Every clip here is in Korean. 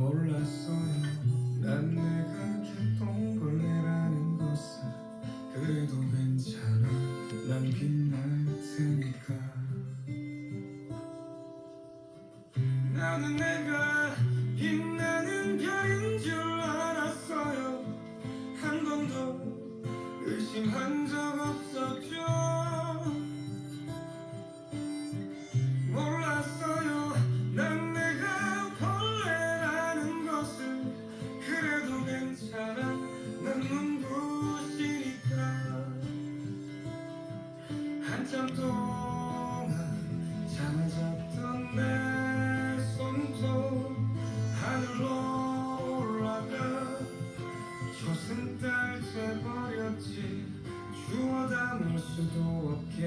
몰랐어요. 난 내가 개똥벌레라는 것을. 그래도 괜찮아, 난 빛날 테니까. 나는 내가 빛나는 별인 줄 알았어요. 한 번도 의심한 적 없었죠. 몰랐어요, 난 내가 벌레라는 것을. 그래도 괜찮아, 난 눈부시니까. 한참 동안 잠을 잤던 내 손도 하늘로 올라가 초승달 돼버렸지. 주워 담을 수도 없게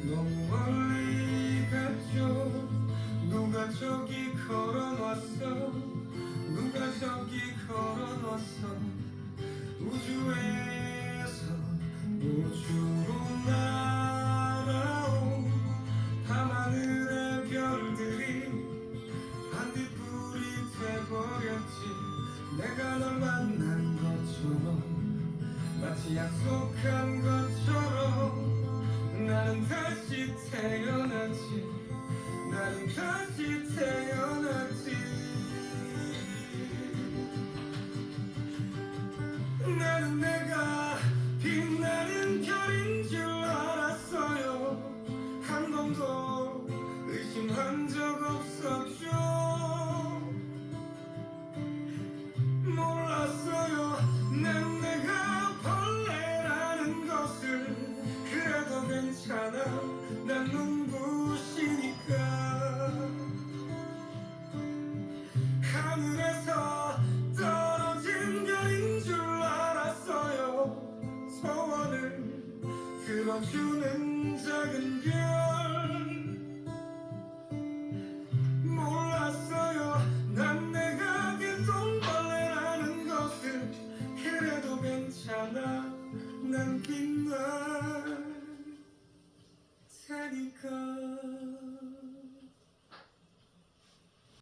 너무 멀리 갔죠. 누가 저기 걸어놨어, 누가 저기 걸어놨어. 우주에서 우주로 나